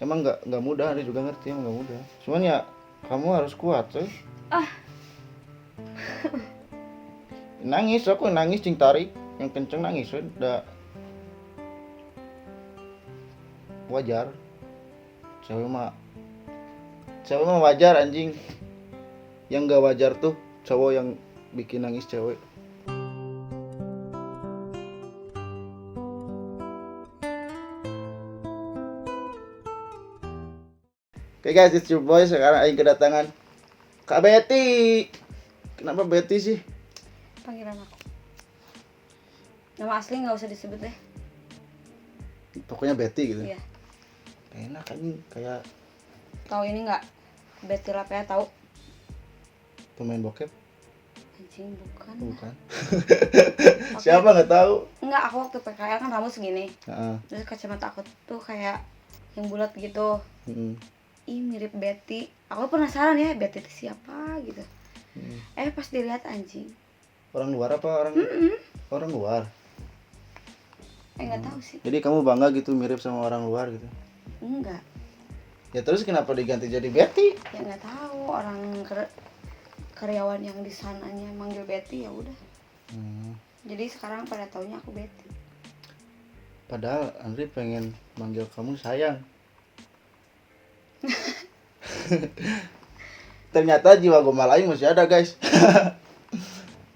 Emang nggak mudah, Andri juga ngerti emang nggak mudah. Cuman ya kamu harus kuat coy. Ah, Nangis, aku nangis cing tarik yang kenceng nangis udah wajar. Cewek mah wajar anjing. Yang nggak wajar tuh cowok yang bikin nangis cewek. Oke guys, it's your boy. Sekarang aing kedatangan Kak Betty. Kenapa Betty sih? panggilan aku. Nama asli nggak usah disebut deh. Pokoknya Betty gitu. Iya. Enak anjing, kayak Tahu ini nggak? Betty Lapea tahu? pemain bokep. Anjing bukan. Bukan. Oke. Siapa nggak tahu? Enggak, aku waktu PKL kan rambut segini. Heeh. Terus kacamata aku tuh kayak yang bulat gitu. Ih, mirip Betty. Aku penasaran ya, Betty itu siapa gitu. Pas dilihat anjing. Orang luar apa orang? Orang luar. Nggak tahu sih. Jadi kamu bangga gitu mirip sama orang luar gitu. Enggak. Ya terus kenapa diganti jadi Betty? Ya nggak tahu, orang karyawan yang di sananya manggil Betty, ya udah. Jadi sekarang pada taunya aku Betty. Padahal Andri pengen manggil kamu sayang. Ternyata jiwa gombal aing masih ada guys.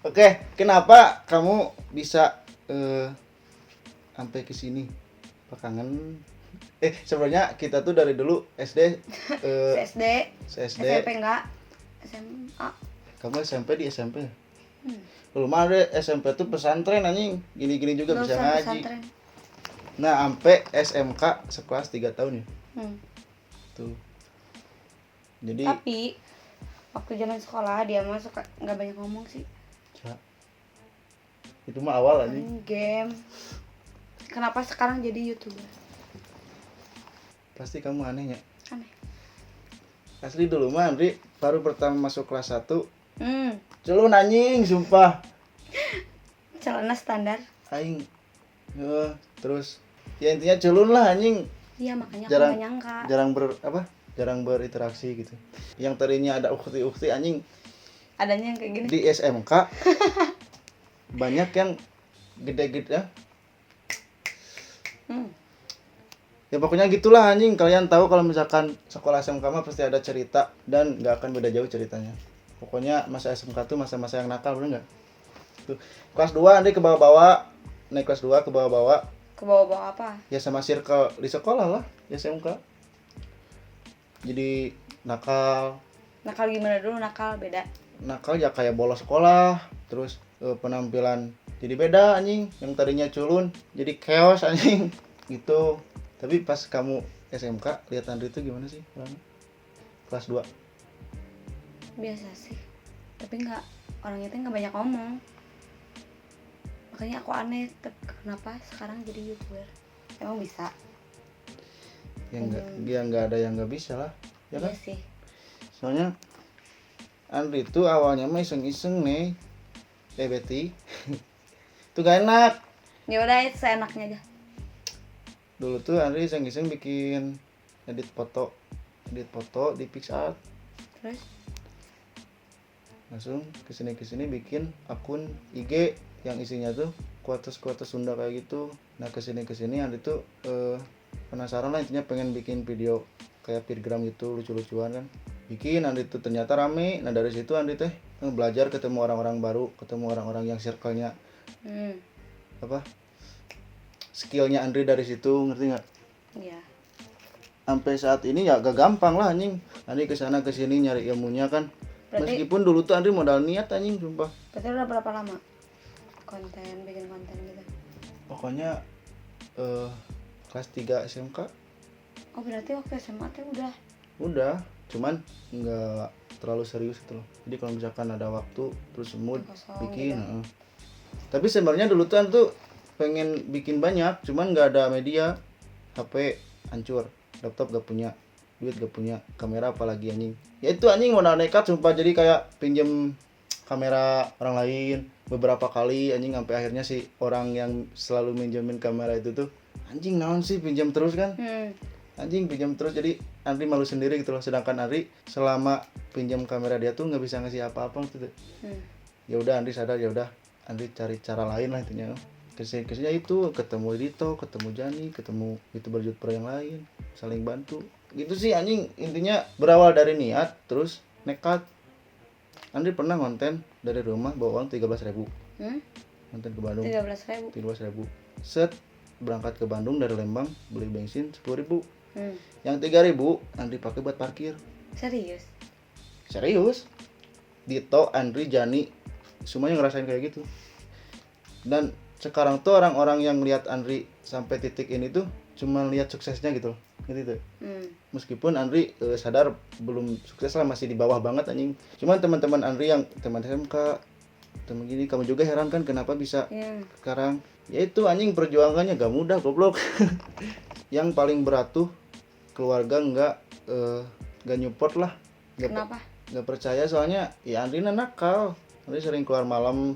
Oke, kenapa kamu bisa sampai ke sini? Apa kangen? Sebenarnya kita tuh dari dulu SD SD, SMP enggak, SMA. Kamu SMP di SMP? Belum ada SMP tuh pesantren anjing. Gini-gini juga bisa Lulusan ngaji. pesantren. Nah, sampai SMK sekelas 3 tahun ya. Tuh. Jadi Tapi waktu zaman sekolah dia mah suka nggak banyak ngomong sih. itu mah awal anjing. Main game. Kenapa sekarang jadi YouTuber? Pasti kamu anehnya. Aneh. Asli dulu mah Andri baru pertama masuk kelas 1. Culun anjing sumpah. Celana standar. Aing terus ya intinya culun lah anjing. Iya, makanya aku Jarang nggak nyangka. Jarang berinteraksi gitu. Yang tadinya ada ukti-ukti anjing Adanya yang kayak gini. di SMK. Banyak yang gede-gede ya. Ya pokoknya gitulah anjing. Kalian tahu kalau misalkan sekolah SMK mah pasti ada cerita dan nggak akan beda jauh ceritanya. Pokoknya masa SMK tuh masa-masa yang nakal, bener nggak? Tuh kelas 2 Andri ke bawah-bawah, naik kelas 2 ke bawah-bawah. Ke bawah-bawah apa? Ya sama circle di sekolah lah, ya SMK. Jadi nakal. Nakal gimana dulu? Nakal beda. Nakal ya kayak bolos sekolah, terus penampilan jadi beda anjing. Yang tadinya culun jadi chaos anjing gitu. Tapi pas kamu SMK lihat Andri itu gimana sih orangnya? Kelas 2. Biasa sih. Tapi orangnya tuh nggak banyak ngomong. Makanya aku aneh, kenapa sekarang jadi YouTuber? Emang bisa? Dia nggak ada yang nggak bisa lah, ya kan? Iya sih. Soalnya Andri itu awalnya mah iseng-iseng nih, Betty. Itu gak enak. Ya udah, itu seenaknya aja. Dulu tuh Andri iseng-iseng bikin edit foto di PixArt. Terus? Langsung kesini bikin akun IG yang isinya tuh quotes Sunda kayak gitu. Nah kesini Andri tuh penasaran lah, intinya pengen bikin video kayak feedgram gitu, lucu-lucuan kan. Bikin Andri tuh ternyata rame. Nah dari situ Andri teh belajar, ketemu orang-orang baru, ketemu orang-orang yang circle-nya skillnya Andri dari situ, ngerti nggak? Iya. Sampai saat ini ya gak gampang lah anjing. Andri kesana kesini nyari ilmunya kan. Meskipun dulu tuh Andri modal niat anjing sumpah. Berarti udah berapa lama bikin konten gitu? Pokoknya kelas 3 SMK. Oh berarti waktu SMA tuh Udah, cuman nggak terlalu serius gitu loh. Jadi kalau misalkan ada waktu terus mood bikin gitu. Tapi sebenarnya dulu tuh pengen bikin banyak, cuman nggak ada media. HP hancur, laptop gak punya, duit gak punya, kamera apalagi anjing. Ya itu anjing modal nekat sumpah, jadi kayak pinjem kamera orang lain beberapa kali anjing, sampai akhirnya si orang yang selalu minjemin kamera itu tuh anjing naon sih pinjam terus kan. anjing pinjam terus, jadi Andri malu sendiri gitu loh. Sedangkan Andri selama pinjam kamera dia tuh nggak bisa ngasih apa-apa gitu. Ya udah Andri sadar, ya udah Andri cari cara lain lah intinya. Kesini itu ketemu Dito, ketemu Jani, ketemu YouTuber yang lain, saling bantu gitu sih anjing. Intinya berawal dari niat terus nekat. Andri pernah konten dari rumah bawa uang 13.000 konten ke Bandung. 13.000 set berangkat ke Bandung dari Lembang, beli bensin 10.000. Yang 3.000 Andri pakai buat parkir. Serius Dito, Andri, Jani semuanya ngerasain kayak gitu. Dan sekarang tuh orang-orang yang lihat Andri sampai titik ini tuh cuma lihat suksesnya gitu loh, gitu. Meskipun Andri sadar belum sukses lah, masih di bawah banget anjing. Cuman teman-teman Andri yang teman SMK, teman gini, kamu juga heran kan kenapa bisa sekarang. Ya itu anjing perjuangannya gak mudah goblok. Yang paling berat tuh keluarga nggak nyupport lah. Kenapa? Nggak percaya, soalnya ya Andri nakal. Andri sering keluar malam.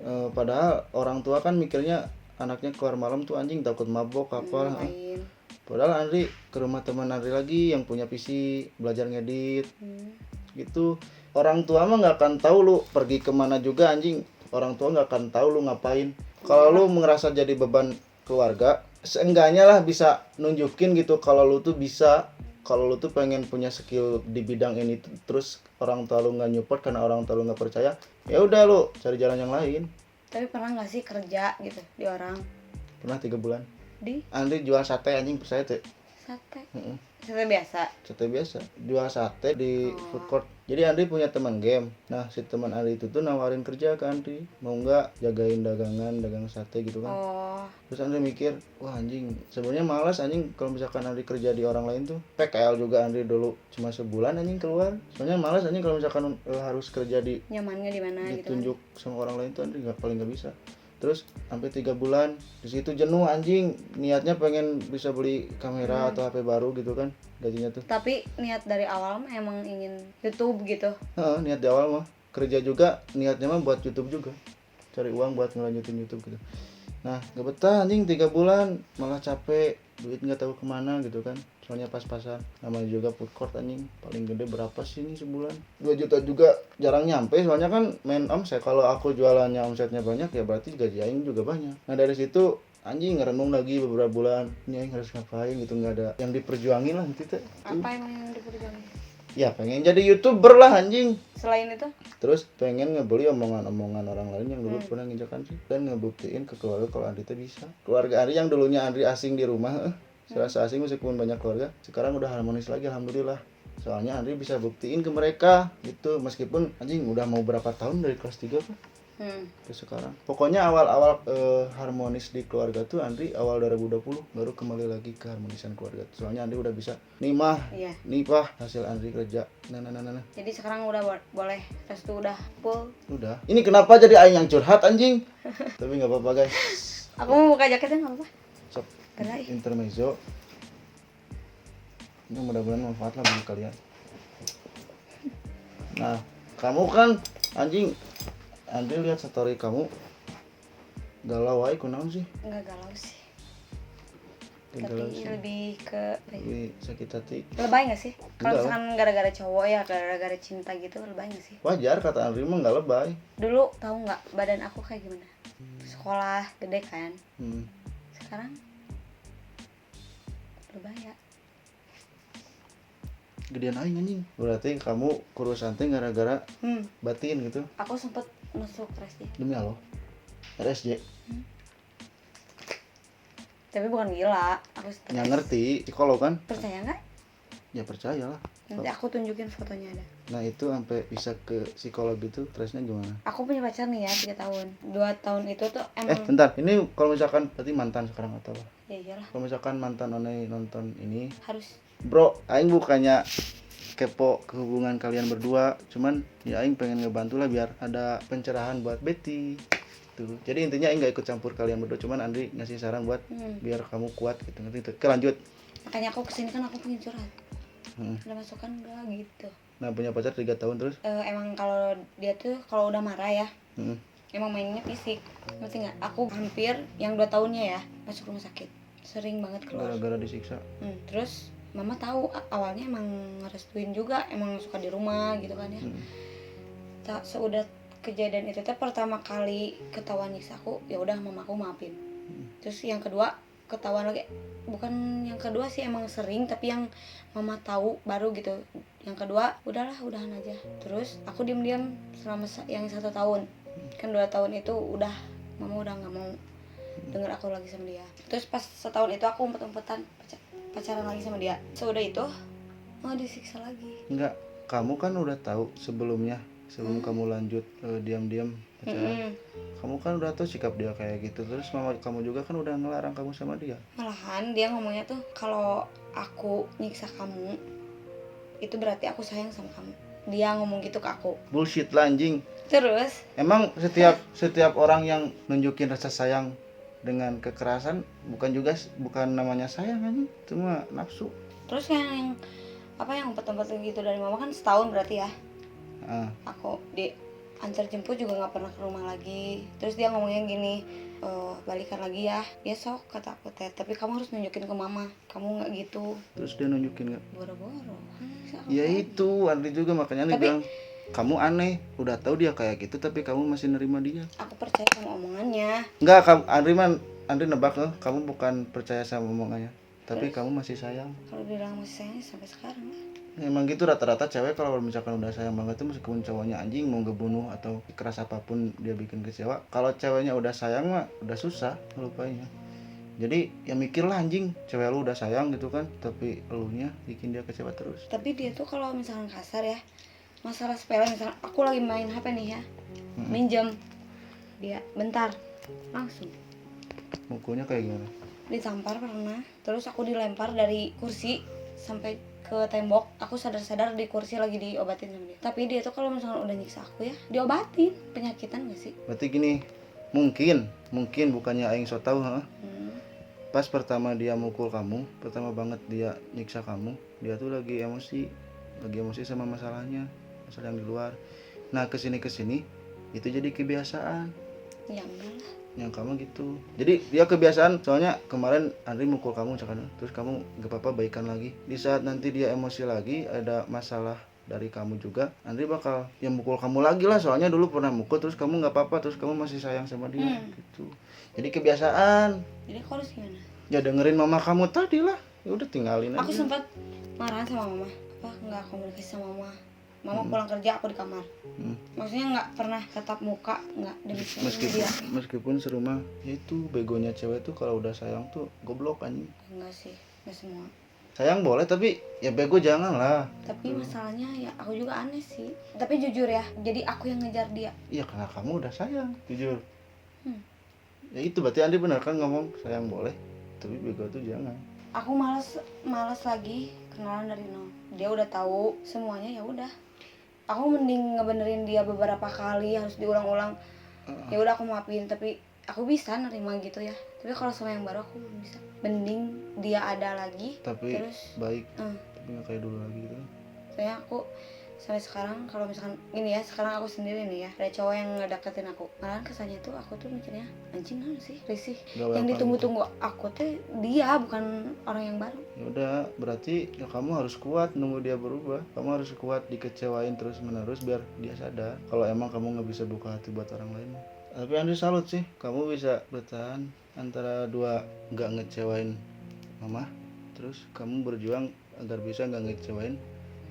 Padahal orang tua kan mikirnya anaknya keluar malam tuh anjing takut mabok apa. Padahal Andri ke rumah teman Andri lagi yang punya PC belajar ngedit gitu. Orang tua mah nggak akan tahu lu pergi kemana juga anjing. Orang tua nggak akan tahu lu ngapain. Kalau lu ngerasa jadi beban keluarga, seenggaknya lah bisa nunjukin gitu kalau lu tuh bisa, kalau lu tuh pengen punya skill di bidang ini, terus orang tua lu nggak nyupport karena orang tua lu nggak percaya, ya udah lu cari jalan yang lain. Tapi pernah nggak sih kerja gitu di orang? Pernah 3 bulan. Di? Andri jual sate anjing, percaya tuh. Sate. Sate biasa. Sate biasa. Jual sate di food court. Jadi Andri punya teman game. Nah si teman Andri itu tuh nawarin kerja ke Andri, mau nggak jagain dagang sate gitu kan. Terus Andri mikir, wah anjing, sebenarnya malas anjing kalau misalkan Andri kerja di orang lain tuh. PKL juga Andri dulu cuma sebulan anjing keluar. Soalnya malas anjing kalau misalkan harus kerja di, nyamannya di mana gitu. Ditunjuk sama orang lain tuh Andri paling nggak bisa. Terus sampai 3 bulan di situ jenuh anjing, niatnya pengen bisa beli kamera atau HP baru gitu kan gajinya tuh. Tapi niat dari awal mah emang ingin YouTube gitu. Niat di awal mah kerja juga, niatnya mah buat YouTube juga, cari uang buat ngelanjutin YouTube gitu. Nah gak betah anjing 3 bulan, malah capek, duit nggak tahu kemana gitu kan. Soalnya pas-pasan, namanya juga food court anjing, paling gede berapa sih ini sebulan? 2 juta juga jarang nyampe, soalnya kan main omset. Kalau aku jualannya omsetnya banyak ya berarti gaji aing juga banyak. Nah dari situ anjing ngerenung lagi beberapa bulan, ini aing harus ngapain gitu, nggak ada yang diperjuangin lah gitu. Apa emang yang diperjuangin? Ya pengen jadi YouTuber lah anjing. Selain itu? Terus pengen ngebeli omongan-omongan orang lain yang dulu pernah nginjakan sih, dan ngebuktiin ke keluarga kalau Andri tuh bisa. Keluarga Andri yang dulunya Andri asing di rumah, serasa asing meskipun banyak keluarga, sekarang udah harmonis lagi alhamdulillah. Soalnya Andri bisa buktiin ke mereka gitu, meskipun anjing udah mau berapa tahun dari kelas 3 kan ke sekarang. Pokoknya awal-awal harmonis di keluarga tuh Andri awal 2020 baru kembali lagi ke harmonisan keluarga. Soalnya Andri udah bisa nih mah, nih pah hasil Andri kerja. Nah. Jadi sekarang udah boleh, restu udah full. Udah. Ini kenapa jadi aing yang curhat anjing? Tapi nggak apa-apa guys. Aku mau buka jaketnya nggak apa-apa. Sok. Intermezzo. Ini mudah-mudahan manfaat lah bagi kalian. Nah, kamu kan anjing, Andri lihat story kamu galau wae kunaon sih? Enggak galau sih. Galau Tapi sih. lebih ke Lebih sakit hati. lebay nggak sih? Kalau Enggak misalkan gara-gara cowok ya, gara-gara cinta gitu, lebay nggak sih? Wajar kata Andri mah nggak lebay. Dulu tahu nggak badan aku kayak gimana? Sekolah gede kan. Sekarang lebay ya. Gedean aing anjing. Berarti kamu kurus santai gara-gara batin gitu. Aku sempet nusuk RSJ. Demi Allah. RSJ. Tapi bukan gila, aku stres. Yang ngerti psikolog kan? Percaya nggak? Ya percayalah. Nanti aku tunjukin fotonya ada. Nah itu sampai bisa ke psikolog itu, stresnya gimana? Aku punya pacar nih ya 3 tahun. 2 tahun itu tuh emang. Bentar, ini kalau misalkan berarti mantan sekarang atau apa? Ya iyalah. Kalau misalkan mantan One nonton ini, Harus. bro, aing bukannya kepo ke hubungan kalian berdua, cuman ya aing pengen ngebantu lah biar ada pencerahan buat Betty. Tuh. Jadi intinya aing gak ikut campur kalian berdua, cuman Andri ngasih saran buat biar kamu kuat gitu, ngerti itu. Oke, lanjut. Makanya aku kesini kan aku pengen curhat. Ada masukan enggak gitu. Nah, punya pacar 3 tahun terus? Emang kalau dia tuh kalau udah marah ya, emang mainnya fisik. Ngerti nggak? Aku hampir yang 2 tahunnya ya masuk rumah sakit, sering banget keluar. Gara-gara disiksa. Terus mama tahu awalnya emang ngerestuin juga, emang suka di rumah gitu kan ya. Tak seudah kejadian itu teh pertama kali ketahuan nyiksa aku, ya udah mamaku maafin. Terus yang kedua ketahuan lagi, bukan yang kedua sih, emang sering tapi yang mama tahu baru gitu. Yang kedua udahlah, udahan aja. Terus aku diam-diam selama yang 1 tahun, kan 2 tahun itu udah mama udah nggak mau denger aku lagi sama dia. Terus pas setahun itu aku umpet-umpetan pacaran lagi sama dia. Sudah itu mau disiksa lagi. Enggak, kamu kan udah tahu sebelumnya, sebelum kamu lanjut diam-diam pacaran. Kamu kan udah tahu sikap dia kayak gitu. Terus mama kamu juga kan udah ngelarang kamu sama dia. Malahan dia ngomongnya tuh kalau aku nyiksa kamu itu berarti aku sayang sama kamu. Dia ngomong gitu ke aku. Bullshit lah anjing. Terus Emang setiap orang yang nunjukin rasa sayang dengan kekerasan bukan namanya sayang anjing, cuma nafsu. terus yang yang umpet-umpet gitu dari mama kan setahun berarti ya. Aku di antar jemput juga nggak pernah ke rumah lagi. Terus dia ngomongnya gini, balikan lagi ya. Ya sok, kata aku teh, tapi kamu harus nunjukin ke mama kamu nggak gitu. Terus dia nunjukin nggak? Boro-boro. Ya itu Andri juga, makanya dia bilang kamu aneh, udah tahu dia kayak gitu tapi kamu masih nerima dia. Aku percaya sama omongannya. Enggak, Andri nebak loh, kamu bukan percaya sama omongannya, tapi kamu masih sayang. Kalau bilang masih sayang sampai sekarang lah. Emang gitu rata-rata cewek kalau misalkan udah sayang banget tuh meskipun cowoknya anjing mau ngebunuh atau keras apapun dia bikin kecewa. Kalau ceweknya udah sayang mah udah susah ngelupainnya. Jadi ya mikirlah anjing, cewek lu udah sayang gitu kan, tapi elunya bikin dia kecewa terus. Tapi dia tuh kalau misalkan kasar ya, masalah sepele, misalkan aku lagi main HP nih ya, minjem, dia bentar langsung Mukulnya kayak gimana? ditampar pernah. Terus aku dilempar dari kursi sampai ke tembok. Aku sadar-sadar di kursi lagi diobatin sama dia. Tapi dia tuh kalau misalkan udah nyiksa aku ya diobatin. Penyakitan gak sih? Berarti gini, mungkin bukannya aing so tau, pas pertama dia mukul kamu, pertama banget dia nyiksa kamu, dia tuh lagi emosi sama masalah yang di luar. Nah kesini itu jadi kebiasaan. Ya enggak lah. Yang kamu gitu, jadi dia kebiasaan. Soalnya kemarin Andri mukul kamu misalkan, terus kamu gak apa-apa baikan lagi. Di saat nanti dia emosi lagi, ada masalah dari kamu juga, Andri bakal yang mukul kamu lagi lah. Soalnya dulu pernah mukul terus kamu gak apa-apa, terus kamu masih sayang sama dia gitu. Jadi kebiasaan. Jadi aku harus gimana? Ya dengerin mama kamu tadi lah, ya udah tinggalin aja. Aku sempat marah sama mama, nggak komunikasi sama mama. Mama pulang kerja aku di kamar. Maksudnya nggak pernah tatap muka, nggak demikian dia. Meskipun serumah, ya itu begonya cewek tuh kalau udah sayang tuh goblok anjing. Enggak sih, nggak semua. Sayang boleh tapi ya bego jangan lah. Tapi masalahnya ya aku juga aneh sih. Tapi jujur ya, jadi aku yang ngejar dia. Iya karena kamu udah sayang, jujur. Ya itu berarti Andi benar kan ngomong sayang boleh, tapi bego tuh jangan. Aku malas lagi kenalan dari nol. Dia udah tahu semuanya, ya udah. Aku mending ngebenerin dia beberapa kali harus diulang-ulang. Ya udah aku maafin, tapi aku bisa nerima gitu ya. Tapi kalau sama yang baru aku belum bisa. Mending dia ada lagi tapi terus baik, tapi nggak kayak dulu lagi gitu. Soalnya aku sampai sekarang kalau misalkan ini ya, sekarang aku sendiri nih ya, ada cowok yang ngedeketin aku, malahan kesannya tuh aku tuh mikirnya anjing kan sih, risih. Yang ditunggu-tunggu aku tuh dia, bukan orang yang baru. Ya udah, berarti ya kamu harus kuat nunggu dia berubah. Kamu harus kuat dikecewain terus menerus biar dia sadar kalau emang kamu nggak bisa buka hati buat orang lain. Tapi Andri salut sih, kamu bisa bertahan antara dua nggak ngecewain mama, terus kamu berjuang agar bisa nggak ngecewain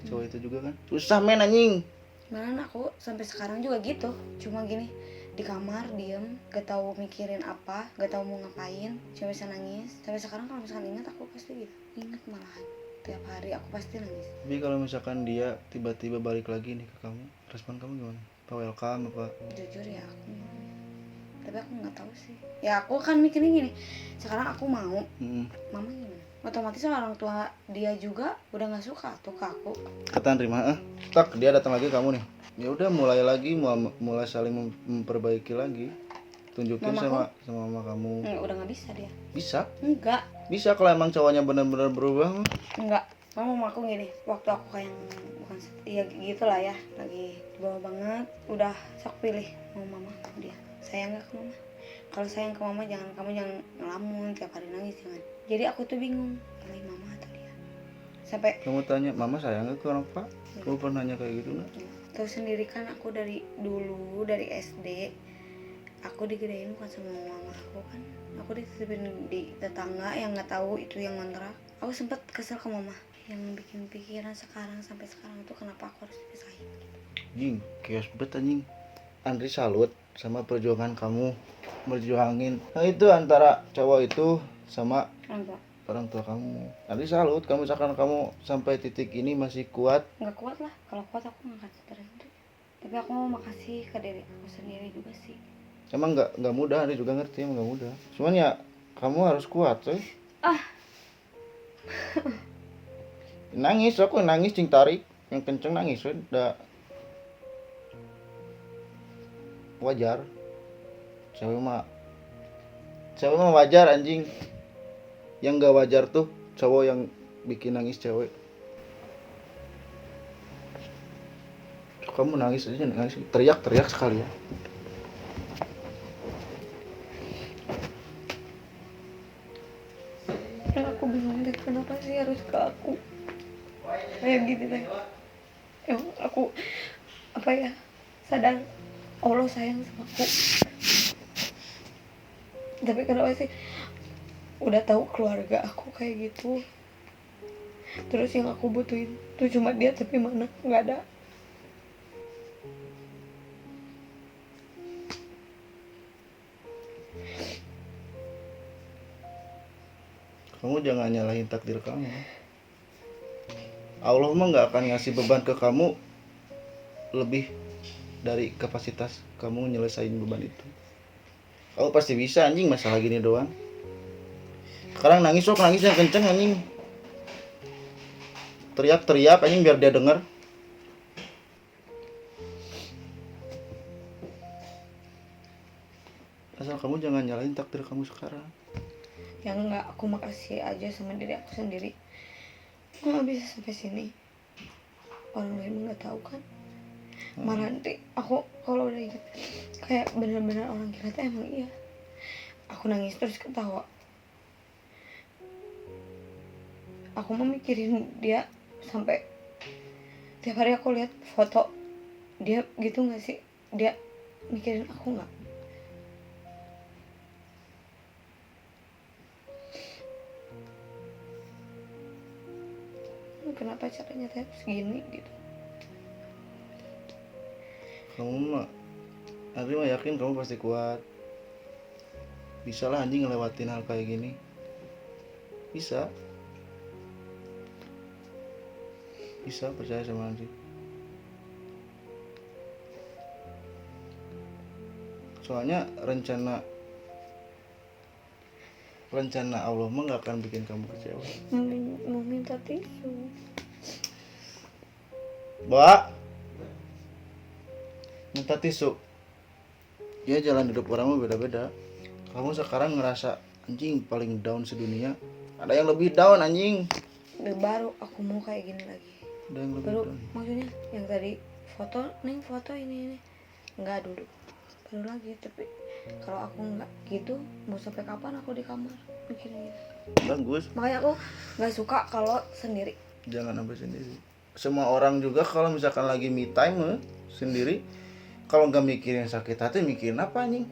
cowok itu juga kan. Susah men anjing. Malahan aku sampai sekarang juga gitu, cuma gini di kamar diem, gak tahu mikirin apa, gak tahu mau ngapain, cuma bisa nangis. Sampai sekarang kalau misalkan ingat aku pasti gitu, ingat malahan tiap hari aku pasti nangis. Tapi kalau misalkan dia tiba-tiba balik lagi nih ke kamu, respon kamu gimana? Apa welcome apa? Jujur ya aku, tapi aku nggak tahu sih. Ya aku kan mikirnya gini, sekarang aku mau, mama gimana? Otomatis orang tua dia juga udah nggak suka tuh ke aku. Kata terima, tak dia datang lagi kamu nih. Ya udah mulai lagi, mulai saling memperbaiki lagi. Tunjukin sama mama kamu. Udah nggak bisa dia. Bisa? Enggak. Bisa kalau emang cowoknya benar-benar berubah. Enggak. Mama aku gini, waktu aku kayak bukan ya gitulah ya, lagi di bawah banget, udah sok pilih mau mama dia. Sayang nggak ke mama? Kalau sayang ke mama kamu jangan ngelamun tiap hari nangis, jangan. Jadi aku tuh bingung pilih mama atau dia. sampai Kamu tanya, mama sayang gak ke orang pak? Kamu pernah nanya kayak gitu nggak? tahu sendiri kan aku dari dulu dari SD aku digedein bukan sama mama aku kan, aku dititipin di tetangga yang nggak tahu itu yang ngontrak. Aku sempet kesel ke mama, yang bikin pikiran sekarang sampai sekarang itu kenapa aku harus dipisahin. Anjing, chaos bet anjing. Andri salut sama perjuangan kamu merjuangin. Nah itu antara cowok itu sama Enggak, orang tua kamu. Andri salut kamu, misalkan kamu sampai titik ini masih kuat. nggak kuat lah, kalau kuat aku nggak akan seterusnya. Tapi aku mau makasih ke diri aku sendiri juga sih. Emang nggak mudah, Andri juga ngerti emang nggak mudah. Cuman ya kamu harus kuat, coy. Nangis, aku nangis cing tarik yang kenceng nangis, coy. Udah wajar. Cewek mah wajar anjing. Yang nggak wajar tuh cowok yang bikin nangis cewek. Kamu nangis aja, nangis teriak sekali ya. Yang aku bingung deh, kenapa sih harus ke aku kayak gitu deh. Emang aku apa ya, sadar Allah sayang sama aku, tapi kenapa sih udah tahu keluarga aku kayak gitu, terus yang aku butuhin tuh cuma dia, tapi mana nggak ada. Kamu jangan nyalahin takdir kamu. Allah mah nggak akan ngasih beban ke kamu lebih dari kapasitas kamu nyelesain beban itu. Kamu pasti bisa anjing, masalah gini doang. Sekarang nangis, sok nangis yang kenceng anjing. Teriak anjing biar dia denger. Asal kamu jangan nyalahin takdir kamu sekarang. Yang nggak, aku makasih aja sama diri aku sendiri, aku nggak bisa sampai sini. Orang lain nggak tahu kan, malah nanti aku kalau udah inget kayak benar-benar orang kira tuh emang iya. Aku nangis terus ketawa, aku mau mikirin dia sampai tiap hari aku lihat foto dia gitu. Nggak sih dia mikirin aku nggak? Kenapa caranya teh segini gitu? Kamu mah, Andri mah yakin kamu pasti kuat. Bisa lah anjing ngelewatin hal kayak gini. Bisa percaya sama Andri. Soalnya rencana Allah mah gak akan bikin kamu kecewa. Mau minta tisu. Mbak, minta tisu. Ya jalan hidup orang mah beda-beda. Kamu sekarang ngerasa anjing paling down sedunia. Ada yang lebih down anjing. Baru aku mau kayak gini lagi. Ada yang lebih Baru down. maksudnya yang tadi foto ini nggak dulu. Baru lagi, tapi kalau aku nggak gitu mau sampai kapan aku di kamar mikirin gitu. Bagus. Makanya aku nggak suka kalau sendiri. Jangan sampai sendiri. Semua orang juga kalau misalkan lagi me time sendiri, kalau nggak mikirin sakit hati, mikirin apa anjing?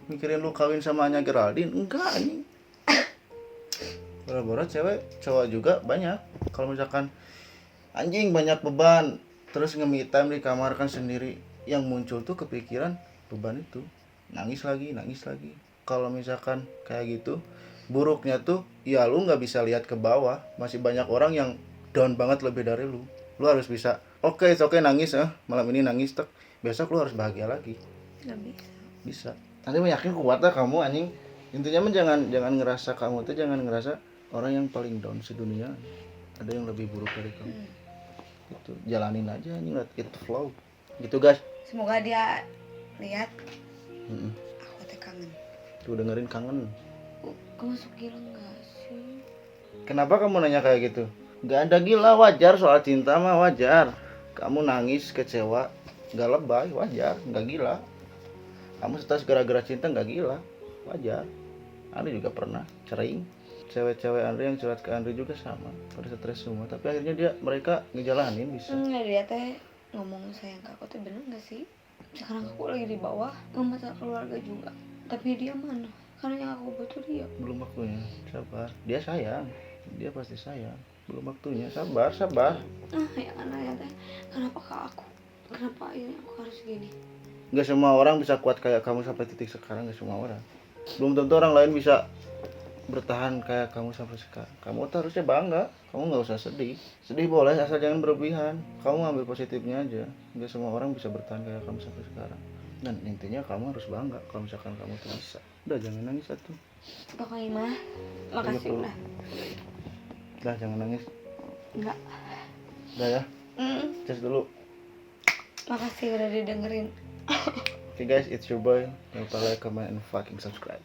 Mikirin lu kawin sama Anya Geraldine? Enggak anjing. Bora-bora cewek, cowok juga banyak. Kalau misalkan anjing banyak beban, terus nge-me time di kamar kan sendiri, yang muncul tuh kepikiran beban itu. Nangis lagi. Kalau misalkan kayak gitu, buruknya tuh ya lu nggak bisa lihat ke bawah. Masih banyak orang yang down banget lebih dari lu. Lu harus bisa, oke nangis malam ini nangis, besok lu harus bahagia lagi. Nggak bisa. Bisa. Nanti yakin kuat lah kamu anjing. Intinya mah jangan ngerasa kamu tuh, jangan ngerasa orang yang paling down sedunia ada yang lebih buruk dari kamu. Gitu. Jalanin aja anjing, let it flow. Gitu guys. Semoga dia lihat Mm-mm. aku teh kangen. Tuh dengerin kangen. Aku masuk gila nggak sih? Kenapa kamu nanya kayak gitu? Gak ada gila, wajar, soal cinta mah wajar. Kamu nangis kecewa, gak lebay, wajar, gak gila. Kamu stres gara-gara cinta gak gila, wajar. Ani juga pernah sering. cewek-cewek Andri yang curhat ke Andri juga sama, pada stres semua, tapi akhirnya mereka ngejalanin bisa. Dia teh ngomong sayang ke aku tuh bener gak sih? Sekarang aku lagi di bawah, masalah keluarga juga, tapi dia mana? Karena yang aku butuh dia. Belum waktunya, sabar. Dia sayang, dia pasti sayang. Belum waktunya, sabar. Ya karena ya teh, kenapa ke aku? Kenapa ini aku harus gini? Gak semua orang bisa kuat kayak kamu sampai titik sekarang, gak semua orang. Belum tentu orang lain bisa bertahan kayak kamu sampai sekarang. Kamu tuh harusnya bangga, kamu nggak usah sedih. Sedih boleh, asal jangan berlebihan. Kamu ambil positifnya aja. Gak semua orang bisa bertahan kayak kamu sampai sekarang. Dan intinya kamu harus bangga kalau misalkan kamu tuh bisa. Udah, jangan nangis atuh. Pokoknya mah, makasih udah. Udah, jangan nangis. Enggak. Udah ya, cus dulu. Makasih udah didengerin. Okay guys, it's your boy. Jangan lupa like, comment, and fucking subscribe.